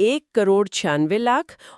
1,96,00,000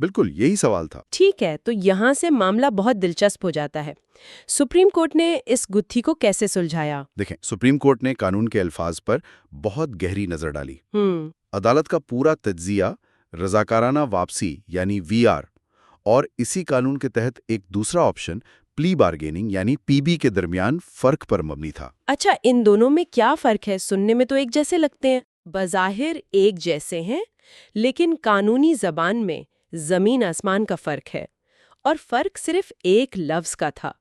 بالکل یہی سوال تھا۔ ٹھیک ہے، تو یہاں سے معاملہ بہت دلچسپ ہو جاتا ہے۔ سپریم کورٹ نے اس گتھی کو کیسے سلجھایا؟ دیکھیں، سپریم کورٹ نے قانون کے الفاظ پر بہت گہری نظر ڈالی۔ ہم عدالت کا پورا تجزیہ رضاکارانہ واپسی یعنی وی آر اور اسی قانون کے تحت ایک دوسرا آپشن پلی بارگیننگ یعنی پی بی کے درمیان فرق پر مبنی تھا۔ اچھا، ان دونوں میں کیا فرق ہے؟ سننے میں تو ایک جیسے لگتے ہیں، بظاہر ایک جیسے ہیں، لیکن قانونی زبان میں زمین آسمان کا فرق ہے، اور فرق صرف ایک لفظ کا تھا۔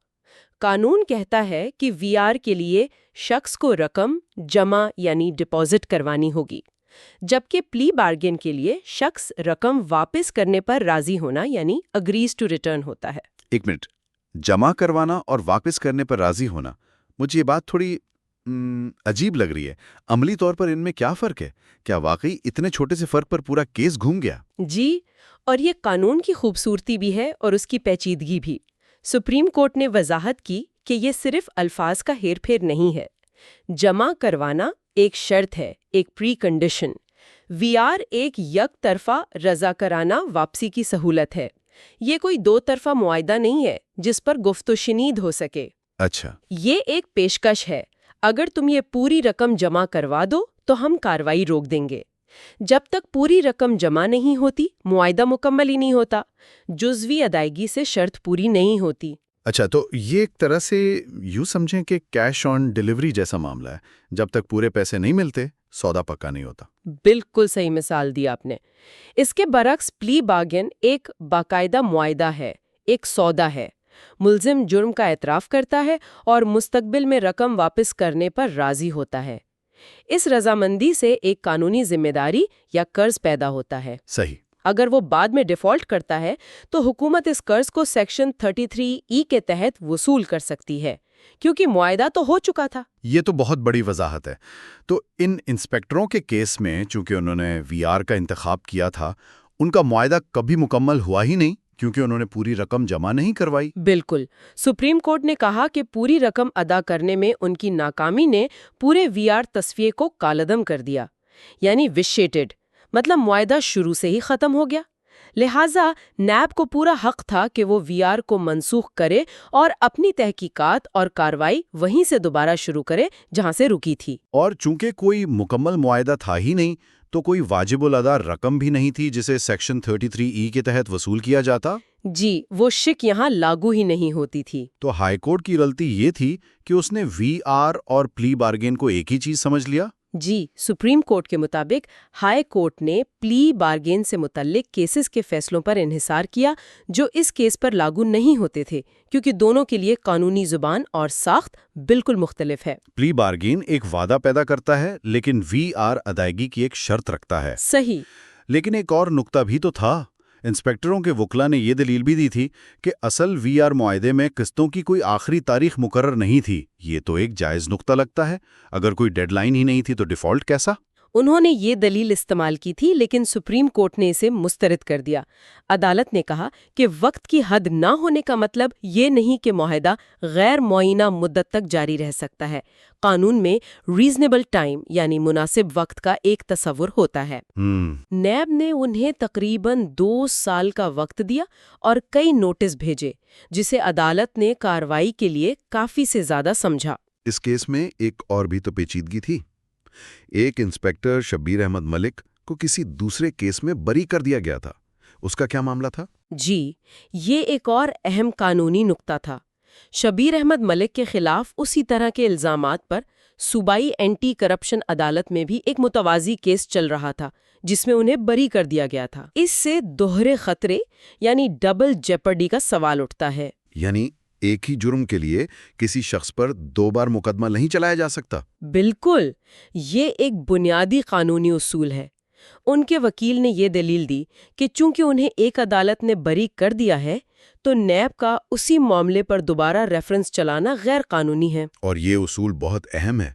قانون کہتا ہے کہ وی آر کے لیے شخص کو رقم جمع یعنی ڈپازٹ کروانی ہوگی، جبکہ پلی بارگین کے لیے شخص رقم واپس کرنے پر راضی ہونا یعنی اگریز ٹو ریٹرن ہوتا ہے۔ ایک منٹ، جمع کروانا اور واپس کرنے پر راضی ہونا، مجھے یہ بات تھوڑی عجیب لگ رہی ہے۔ عملی طور پر ان میں کیا فرق ہے؟ کیا واقعی اتنے چھوٹے سے فرق پر پورا کیس گھوم گیا؟ جی، اور یہ قانون کی خوبصورتی بھی ہے اور اس کی پیچیدگی بھی۔ سپریم کورٹ نے وضاحت کی کہ یہ صرف الفاظ کا ہیر پھیر نہیں ہے۔ جمع کروانا ایک شرط ہے، ایک پری کنڈیشن۔ وی آر ایک یک طرفہ رضاکارانہ واپسی کی سہولت ہے۔ یہ کوئی دو طرفہ معاہدہ نہیں ہے جس پر گفت و شنید ہو سکے۔ اچھا، یہ ایک پیشکش ہے، اگر تم یہ پوری رقم جمع کروا دو تو ہم کارروائی روک دیں گے۔ جب تک پوری رقم جمع نہیں ہوتی، معاہدہ مکمل ہی نہیں ہوتا، جزوی ادائیگی سے شرط پوری نہیں ہوتی۔ اچھا، تو یہ ایک طرح سے یوں سمجھیں کہ کیش آن ڈیلیوری جیسا معاملہ ہے۔ جب تک پورے پیسے نہیں ملتے، سودا پکا نہیں ہوتا۔ بالکل صحیح مثال دی آپ نے۔ اس کے برعکس پلی بارگین ایک باقاعدہ معاہدہ ہے، ایک سودا ہے۔ ملزم جرم کا اعتراف کرتا ہے اور مستقبل میں رقم واپس کرنے پر راضی ہوتا ہے۔ اس رضامندی سے ایک قانونی ذمہ داری یا قرض پیدا ہوتا ہے۔ صحیح۔ اگر وہ بعد میں ڈیفالٹ کرتا ہے تو حکومت اس قرض کو سیکشن 33E کے تحت وصول کر سکتی ہے، کیونکہ معاہدہ تو ہو چکا تھا۔ یہ تو بہت بڑی وضاحت ہے۔ تو ان انسپیکٹروں کے کیس میں چونکہ انہوں نے وی آر کا انتخاب کیا تھا، ان کا معاہدہ کبھی مکمل ہوا ہی نہیں کیونکہ انہوں نے پوری رقم جمع نہیں کروائی۔ بالکل، سپریم کورٹ نے کہا کہ پوری رقم ادا کرنے میں ان کی ناکامی نے پورے وی آر تصفیے کو کالعدم کر دیا، یعنی وشیٹڈ، مطلب معاہدہ شروع سے ہی ختم ہو گیا۔ لہٰذا نیب کو پورا حق تھا کہ وہ وی آر کو منسوخ کرے اور اپنی تحقیقات اور کارروائی وہیں سے دوبارہ شروع کرے جہاں سے رکی تھی۔ اور چونکہ کوئی مکمل معاہدہ تھا ہی نہیں، تو کوئی واجب الادا رقم بھی نہیں تھی جسے سیکشن 33E کے تحت وصول کیا جاتا۔ جی، وہ شک یہاں لاگو ہی نہیں ہوتی تھی۔ تو ہائی کورٹ کی غلطی یہ تھی کہ اس نے وی آر اور پلی بارگین کو ایک ہی چیز سمجھ لیا۔ جی، سپریم کورٹ کے مطابق ہائی کورٹ نے پلی بارگین سے متعلق کیسز کے فیصلوں پر انحصار کیا جو اس کیس پر لاگو نہیں ہوتے تھے، کیونکہ دونوں کے لیے قانونی زبان اور ساخت بالکل مختلف ہے۔ پلی بارگین ایک وعدہ پیدا کرتا ہے لیکن وی آر ادائیگی کی ایک شرط رکھتا ہے۔ صحیح۔ لیکن ایک اور نقطہ بھی تو تھا۔ انسپیکٹروں کے وکلا نے یہ دلیل بھی دی تھی کہ اصل وی آر معاہدے میں قسطوں کی کوئی آخری تاریخ مقرر نہیں تھی۔ یہ تو ایک جائز نقطہ لگتا ہے۔ اگر کوئی ڈیڈ لائن ہی نہیں تھی تو ڈیفالٹ کیسا؟ انہوں نے یہ دلیل استعمال کی تھی لیکن سپریم کورٹ نے اسے مسترد کر دیا۔ عدالت نے کہا کہ وقت کی حد نہ ہونے کا مطلب یہ نہیں کہ معاہدہ غیر معینہ مدت تک جاری رہ سکتا ہے۔ قانون میں ریزنیبل ٹائم یعنی مناسب وقت کا ایک تصور ہوتا ہے۔ نیب نے انہیں تقریباً 2 سال کا وقت دیا اور کئی نوٹس بھیجے، جسے عدالت نے کارروائی کے لیے کافی سے زیادہ سمجھا۔ اس کیس میں ایک اور بھی تو پیچیدگی تھی۔ ایک انسپیکٹر شبیر احمد ملک کو کسی دوسرے کیس میں بری کر دیا گیا تھا۔ اس کا کیا معاملہ تھا؟ جی، یہ ایک اور اہم قانونی نقطہ تھا۔ شبیر احمد ملک کے خلاف اسی طرح کے الزامات پر صوبائی اینٹی کرپشن عدالت میں بھی ایک متوازی کیس چل رہا تھا جس میں انہیں بری کر دیا گیا تھا۔ اس سے دوہرے خطرے یعنی ڈبل جیپرڈی کا سوال اٹھتا ہے۔ یعنی ایک ہی جرم کے لیے کسی شخص پر 2 بار مقدمہ نہیں چلایا جا سکتا؟ بالکل، یہ ایک بنیادی قانونی اصول ہے۔ ان کے وکیل نے یہ دلیل دی کہ چونکہ انہیں ایک عدالت نے بری کر دیا ہے تو نیب کا اسی معاملے پر دوبارہ ریفرنس چلانا غیر قانونی ہے۔ اور یہ اصول بہت اہم ہے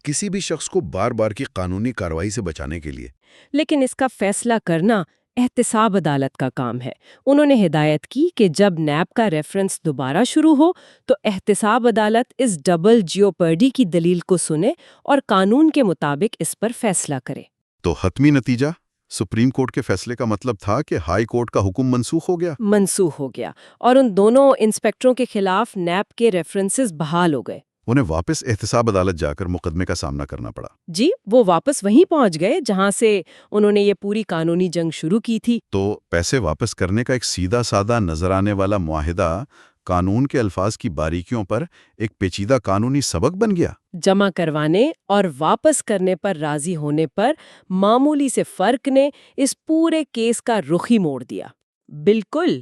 کسی بھی شخص کو بار بار کی قانونی کارروائی سے بچانے کے لیے۔ لیکن اس کا فیصلہ کرنا احتساب عدالت کا کام ہے۔ انہوں نے ہدایت کی کہ جب نیب کا ریفرنس دوبارہ شروع ہو تو احتساب عدالت اس ڈبل جیوپرڈی کی دلیل کو سنے اور قانون کے مطابق اس پر فیصلہ کرے۔ تو حتمی نتیجہ؟ سپریم کورٹ کے فیصلے کا مطلب تھا کہ ہائی کورٹ کا حکم منسوخ ہو گیا؟ منسوخ ہو گیا اور ان دونوں انسپکٹروں کے خلاف نیب کے ریفرنسز بحال ہو گئے۔ انہیں واپس احتساب عدالت جا کر مقدمے کا سامنا کرنا پڑا۔ جی، وہ واپس وہیں پہنچ گئے جہاں سے انہوں نے یہ پوری قانونی جنگ شروع کی تھی۔ تو پیسے واپس کرنے کا ایک سیدھا سادہ نظر آنے والا معاہدہ قانون کے الفاظ کی باریکیوں پر ایک پیچیدہ قانونی سبق بن گیا۔ جمع کروانے اور واپس کرنے پر راضی ہونے پر معمولی سے فرق نے اس پورے کیس کا رخ ہی موڑ دیا۔ بالکل،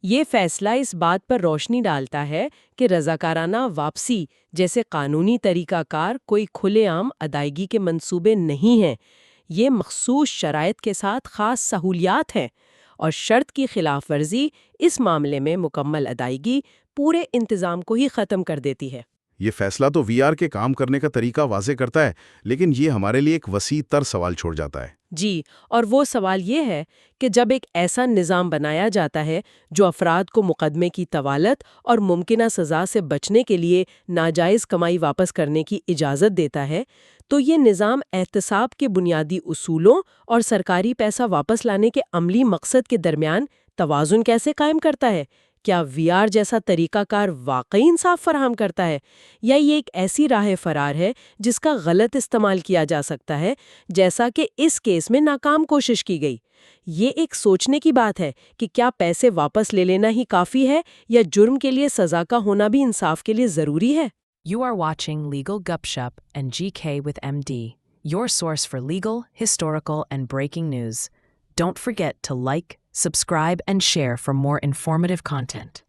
یہ فیصلہ اس بات پر روشنی ڈالتا ہے کہ رضاکارانہ واپسی جیسے قانونی طریقہ کار کوئی کھلے عام ادائیگی کے منصوبے نہیں ہیں۔ یہ مخصوص شرائط کے ساتھ خاص سہولیات ہیں، اور شرط کی خلاف ورزی اس معاملے میں مکمل ادائیگی پورے انتظام کو ہی ختم کر دیتی ہے۔ یہ فیصلہ تو وی آر کے کام کرنے کا طریقہ واضح کرتا ہے، لیکن یہ ہمارے لیے ایک وسیع تر سوال چھوڑ جاتا ہے۔ جی، اور وہ سوال یہ ہے کہ جب ایک ایسا نظام بنایا جاتا ہے جو افراد کو مقدمے کی طوالت اور ممکنہ سزا سے بچنے کے لیے ناجائز کمائی واپس کرنے کی اجازت دیتا ہے، تو یہ نظام احتساب کے بنیادی اصولوں اور سرکاری پیسہ واپس لانے کے عملی مقصد کے درمیان توازن کیسے قائم کرتا ہے؟ کیا وی آر جیسا طریقہ کار واقعی انصاف فراہم کرتا ہے، یا یہ ایک ایسی راہ فرار ہے جس کا غلط استعمال کیا جا سکتا ہے، جیسا کہ اس کیس میں ناکام کوشش کی گئی؟ یہ ایک سوچنے کی بات ہے کہ کیا پیسے واپس لے لینا ہی کافی ہے، یا جرم کے لیے سزا کا ہونا بھی انصاف کے لیے ضروری ہے؟ You are watching Legal Gupshup and GK with MD, your source for legal, historical, and breaking news. Don't forget to like, subscribe, and share for more informative content.